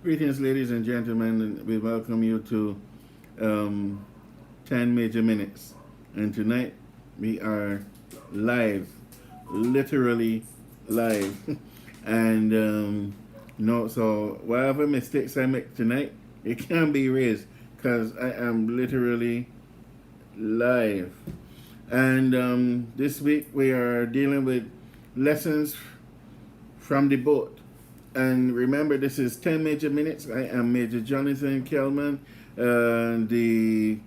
Greetings, ladies and gentlemen, and we welcome you to 10 Major Minutes. And tonight we are live, literally live. and no, so whatever mistakes I make tonight, it can't be erased because I am literally live. And this week we are dealing with lessons from the boat. And remember, this is 10 Major Minutes. I am Major Jonathan Kellman, the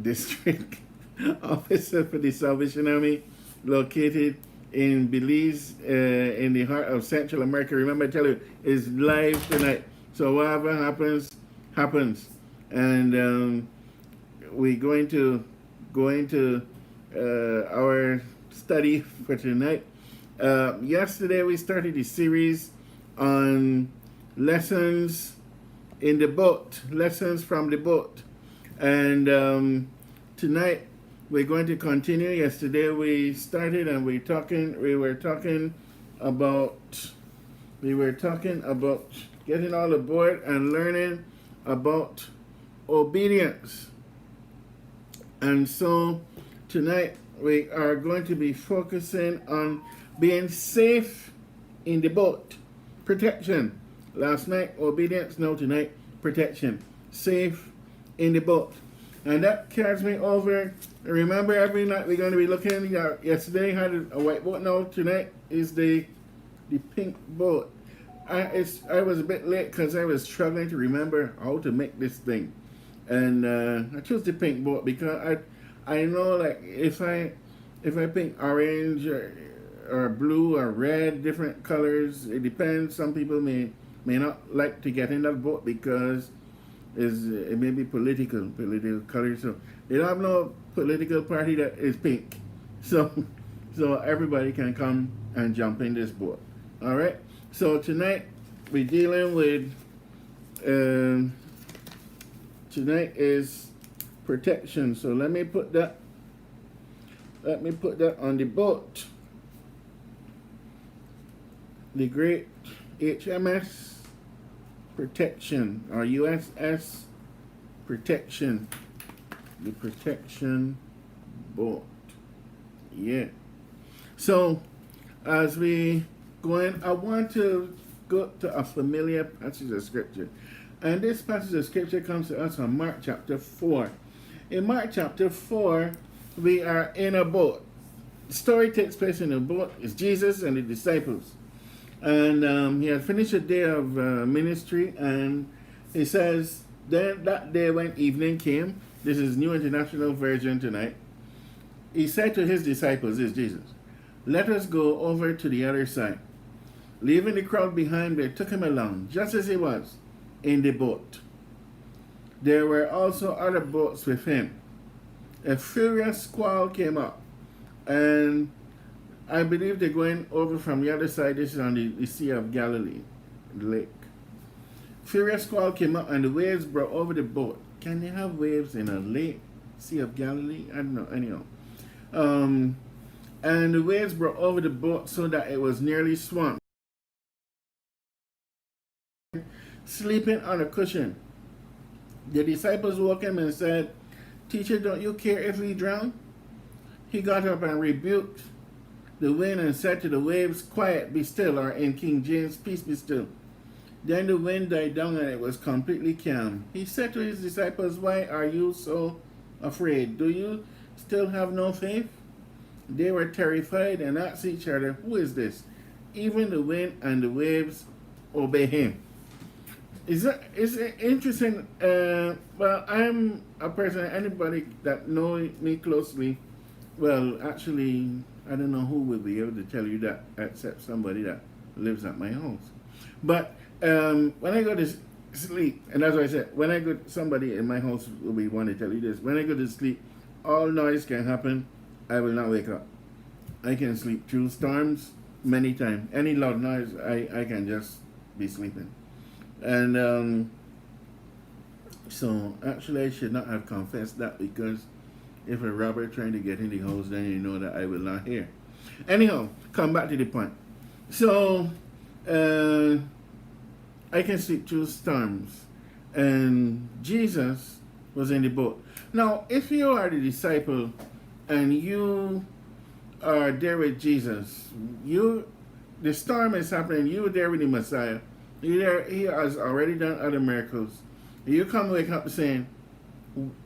district officer for the Salvation Army, located in Belize, in the heart of Central America. Remember, I tell you, it's live tonight. So whatever happens, happens. And we're going to go into our study for tonight. Yesterday we started a series on lessons in the boat, lessons from the boat, and tonight we're going to continue. Yesterday we started and we were talking about getting all aboard and learning about obedience. And so tonight we are going to be focusing on being safe in the boat. Protection. Last night, obedience. Now tonight, protection. Safe in the boat. And that carries me over. Remember, every night we're going to be looking at, yesterday had a white boat. Now tonight is the pink boat. I was a bit late because I was struggling to remember how to make this thing. And I chose the pink boat because I know, like, if I pick orange or blue or red, different colors, it depends. Some people may not like to get in that boat because it may be political colors. So they don't have no political party that is pink. So everybody can come and jump in this boat. All right. So tonight we're dealing with tonight is protection. So let me put that on the boat. The great HMS Protection, or USS Protection, the protection boat. Yeah. So as we go in, I want to go to a familiar passage of scripture. And this passage of scripture comes to us from Mark chapter 4. In Mark chapter 4, we are in a boat. The story takes place in a boat. It's Jesus and the disciples. And he had finished a day of ministry, and he says, then that day when evening came, this is New International Version tonight, he said to his disciples, this is Jesus, let us go over to the other side. Leaving the crowd behind, they took him along, just as he was, in the boat. There were also other boats with him. A furious squall came up, and I believe they're going over from the other side. This is on the Sea of Galilee, the lake. Furious squall came up, and the waves brought over the boat. Can they have waves in a lake, Sea of Galilee? I don't know, anyhow. And the waves brought over the boat so that it was nearly swamped. Sleeping on a cushion. The disciples woke him and said, Teacher, don't you care if we drown? He got up and rebuked the wind and said to the waves, Quiet, be still, or in King James, Peace be still. Then the wind died down and it was completely calm. He said to his disciples, Why are you so afraid? Do you still have no faith? They were terrified and asked each other, Who is this? Even the wind and the waves obey him. It's interesting. Well, I'm a person, anybody that knows me closely, well, actually, I don't know who will be able to tell you that except somebody that lives at my house. But when I go to sleep, and that's what I said, when I go, somebody in my house will be one to tell you this. When I go to sleep, all noise can happen. I will not wake up. I can sleep through storms many times. Any loud noise, I can just be sleeping. And so actually I should not have confessed that, because if a robber trying to get in the house, then you know that I will not hear. Anyhow, come back to the point. So uh, I can sleep through storms. And Jesus was in the boat. Now, if you are the disciple and you are there with Jesus, the storm is happening, you're there with the Messiah, he has already done other miracles. You come wake up saying,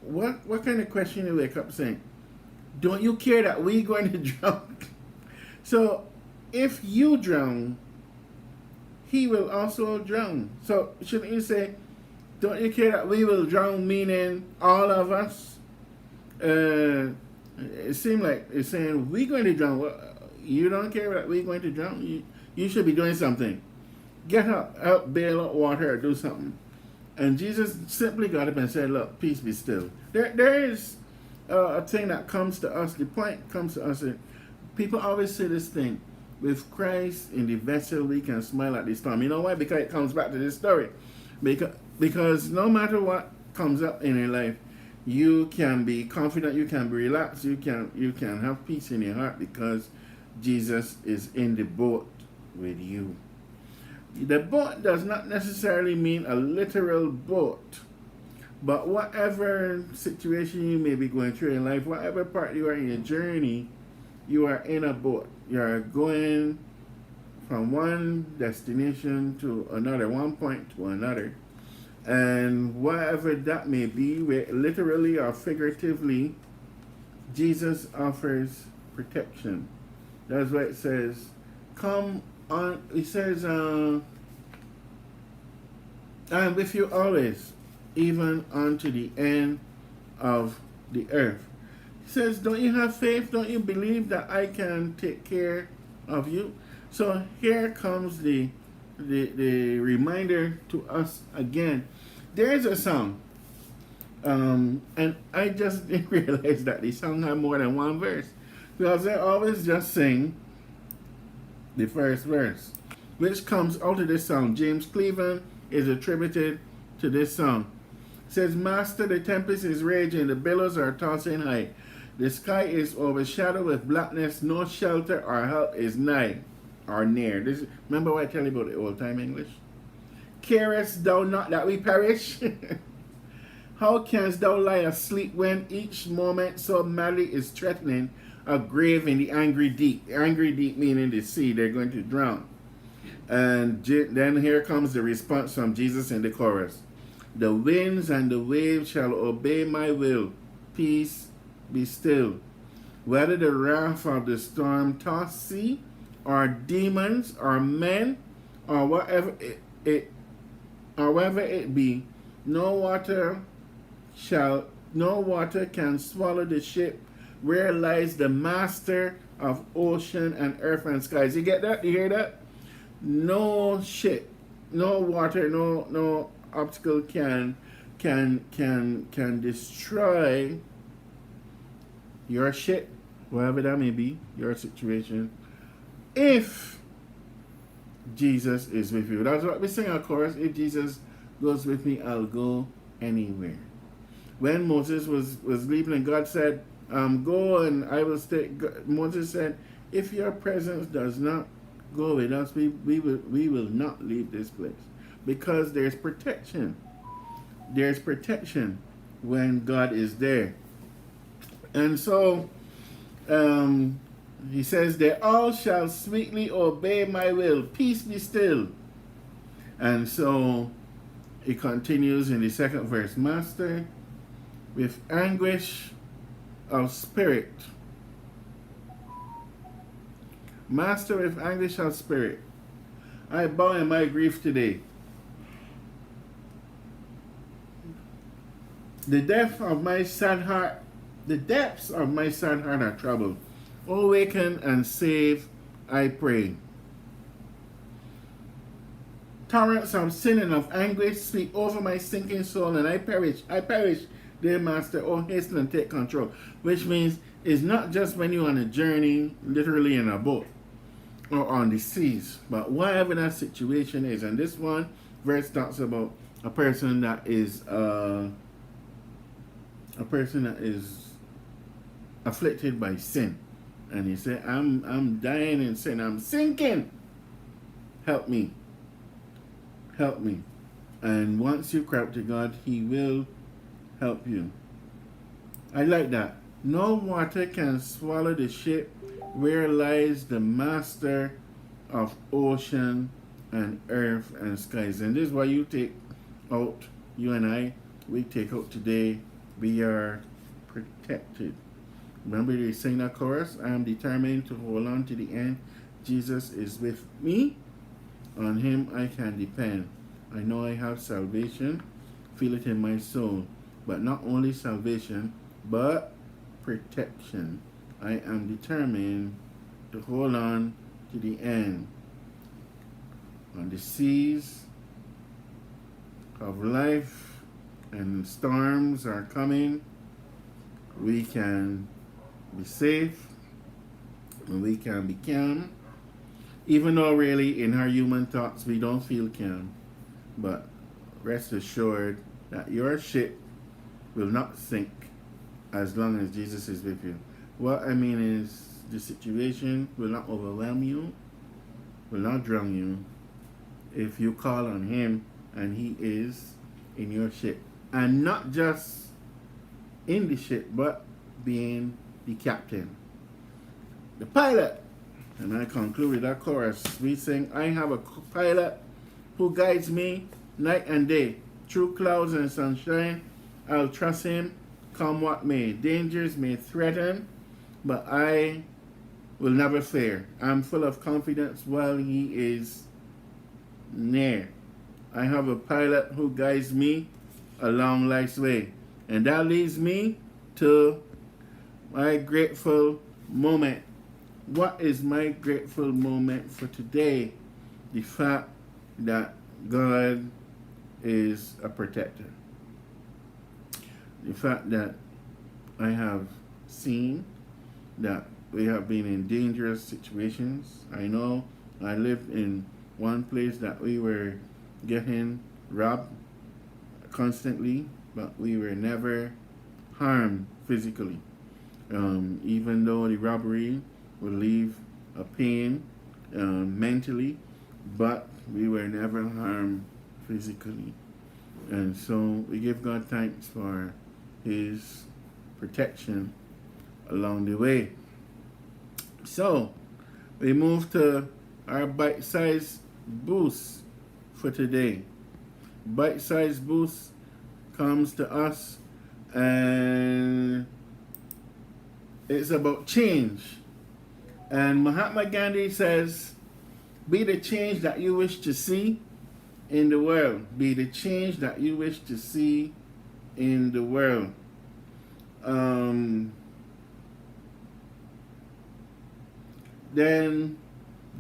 what kind of question you wake up saying? Don't you care that we're going to drown? So, if you drown, he will also drown. So, shouldn't you say, don't you care that we will drown, meaning all of us? It seemed like it's saying, we're going to drown. Well, you don't care that we're going to drown? You should be doing something. Get up, help bail out water, or do something. And Jesus simply got up and said, look, peace be still. There is a thing that comes to us. The point comes to us. People always say this thing. With Christ in the vessel, we can smile at the storm. You know why? Because it comes back to this story. Because no matter what comes up in your life, you can be confident, you can be relaxed, you can have peace in your heart because Jesus is in the boat with you. The boat does not necessarily mean a literal boat, but whatever situation you may be going through in life, whatever part you are in your journey, you are in a boat. You are going from one destination to another, one point to another. And whatever that may be, literally or figuratively, Jesus offers protection. That's why it says, come on, it says, I'm with you always, even unto the end of the earth. He says, don't you have faith? Don't you believe that I can take care of you? So here comes the reminder to us again. There's a song, and I just didn't realize that the song had more than one verse, because they always just sing the first verse, which comes out of this song. James Cleveland is attributed to this song. It says, Master, the tempest is raging, the billows are tossing high. The sky is overshadowed with blackness, no shelter or help is nigh or near. Remember what I tell you about the old time English? Carest thou not that we perish? How canst thou lie asleep when each moment so madly is threatening a grave in the angry deep? Angry deep meaning the sea, they're going to drown. And then here comes the response from Jesus in the chorus. The winds and the waves shall obey my will. Peace be still. Whether the wrath of the storm tossed sea, or demons, or men, or whatever it be, no water can swallow the ship where lies the master of ocean and earth and skies. You get that? You hear that? No ship, no water, no obstacle can destroy your ship, whatever that may be, your situation, if Jesus is with you. That's what we sing our chorus. If Jesus goes with me, I'll go anywhere. When Moses was leaving and God said, go and I will stay. Moses said, if your presence does not go with us, we will not leave this place. Because there's protection. There's protection when God is there. And so, he says, they all shall sweetly obey my will. Peace be still. And so, he continues in the second verse. Master, with anguish of spirit. Master, with anguish of spirit, I bow in my grief today. The depths of my sad heart are troubled. Awaken and save, I pray. Torrents of sin and of anguish sweep over my sinking soul, and I perish, dear Master. Oh, hasten and take control. Which means it's not just when you're on a journey, literally in a boat or on the seas, but whatever that situation is. And this one verse talks about a person that is afflicted by sin. And he said, I'm dying in sin. I'm sinking. help me. Help me. And once you cry out to God, He will help you. I like that. No water can swallow the ship where lies the master of ocean and earth and skies. And this is why you take out, you and I, we take out today, we are protected. Remember they sing that chorus? I am determined to hold on to the end. Jesus is with me. On Him I can depend. I know I have salvation. Feel it in my soul. But not only salvation, but protection. I am determined to hold on to the end. On the seas of life and storms are coming, we can be safe and we can be calm. Even though really in our human thoughts we don't feel calm. But rest assured that your ship will not sink as long as Jesus is with you. What I mean is the situation will not overwhelm you, will not drown you if you call on Him and He is in your ship. And not just in the ship, but being the captain, the pilot. And I conclude with that chorus. We sing, I have a pilot who guides me night and day. Through clouds and sunshine, I'll trust Him, come what may. Dangers may threaten, but I will never fear. I'm full of confidence while He is near. I have a pilot who guides me along life's way. And that leads me to my grateful moment. What is my grateful moment for today? The fact that God is a protector. The fact that I have seen that we have been in dangerous situations. I know I lived in one place that we were getting robbed constantly, but we were never harmed physically. Even though the robbery would leave a pain mentally, but we were never harmed physically. And so we give God thanks for His protection along the way. So we move to our bite-sized boost for today. Bite-sized boost comes to us and it's about change. And Mahatma Gandhi says, be the change that you wish to see in the world. Be the change that you wish to see in the world. Then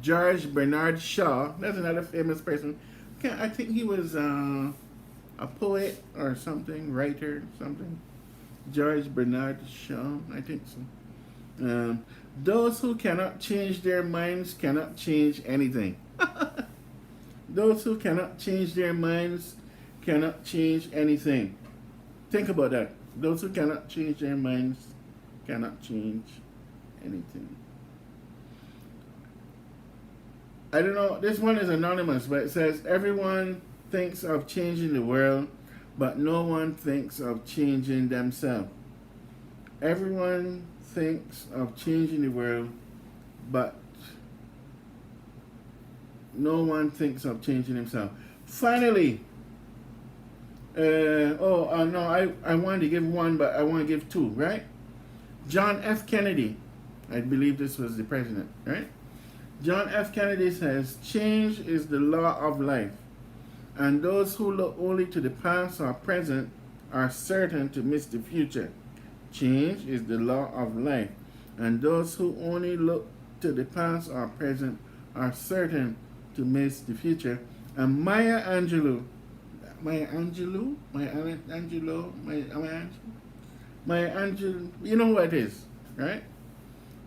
George Bernard Shaw, that's another famous person. I think he was a poet or something, writer, something. George Bernard Shaw, I think so. Those who cannot change their minds cannot change anything. Those who cannot change their minds cannot change anything. Think about that. Those who cannot change their minds cannot change anything. I don't know, this one is anonymous, but it says, everyone thinks of changing the world, but no one thinks of changing themselves. Everyone thinks of changing the world, but no one thinks of changing himself. Finally, I wanted to give one, but I want to give two, right? John F. Kennedy, I believe this was the president, right? John F. Kennedy says, change is the law of life, and those who look only to the past or present are certain to miss the future. Change is the law of life, and those who only look to the past or present are certain to miss the future. And Maya Angelou, you know what it is, right?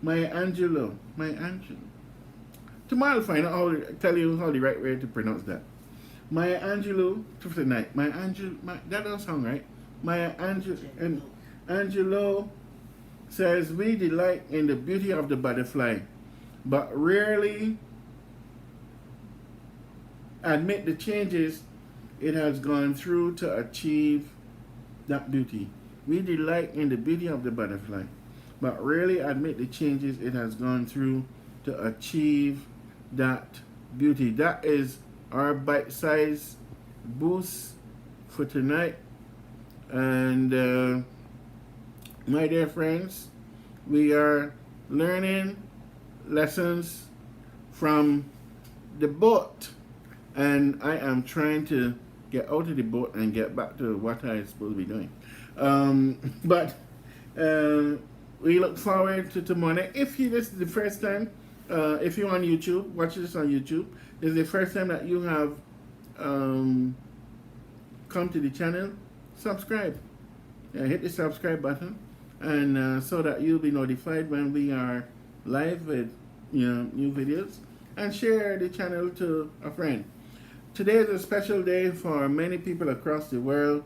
Maya Angelou. Tomorrow I'll find out tell you how the right way to pronounce that. Maya Angelou, tonight. That don't sound right. Maya Angelou says, we delight in the beauty of the butterfly, but rarely admit the changes it has gone through to achieve that beauty. We delight in the beauty of the butterfly, but rarely admit the changes it has gone through to achieve that beauty. That is our bite-sized boost for tonight. And my dear friends, we are learning lessons from the boat, and I am trying to get out of the boat and get back to what I'm supposed to be doing. But we look forward to tomorrow. If this is the first time, if you're on YouTube, watch this on YouTube, this is the first time that you have come to the channel, subscribe. Hit the subscribe button, and so that you'll be notified when we are live with new videos, and share the channel to a friend. Today is a special day for many people across the world.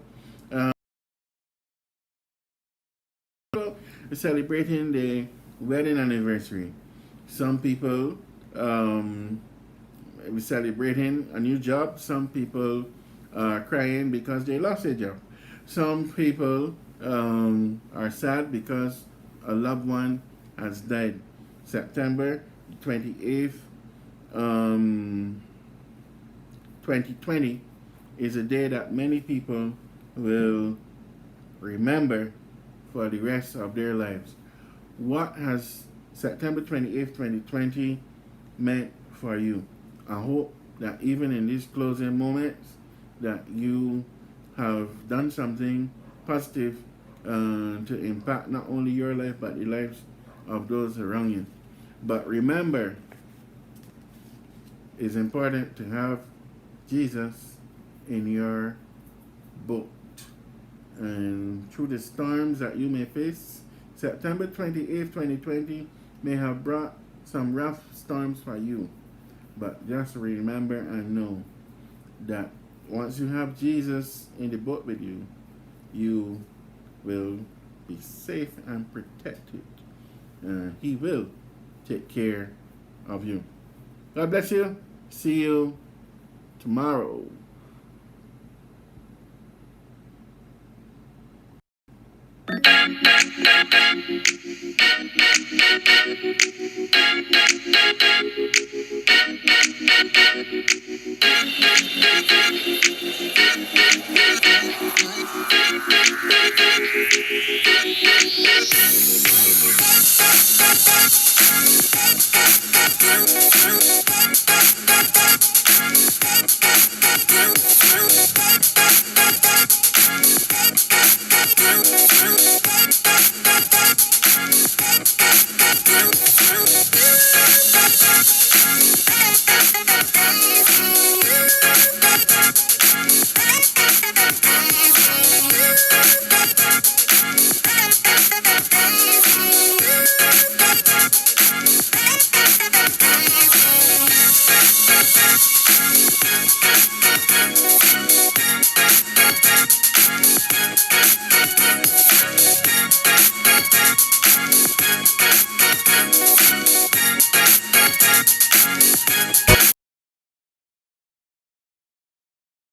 Celebrating the wedding anniversary. Some people celebrating a new job. Some people are crying because they lost their job. Some people are sad because a loved one has died. September 28th, 2020 is a day that many people will remember for the rest of their lives. What has September 28th, 2020 meant for you? I hope that even in these closing moments that you have done something positive to impact not only your life but the lives of those around you. But remember, it's important to have Jesus in your boat. And through the storms that you may face, September 28th, 2020 may have brought some rough storms for you. But just remember and know that once you have Jesus in the boat with you, you will be safe and protected. He will take care of you. God bless you. See you tomorrow.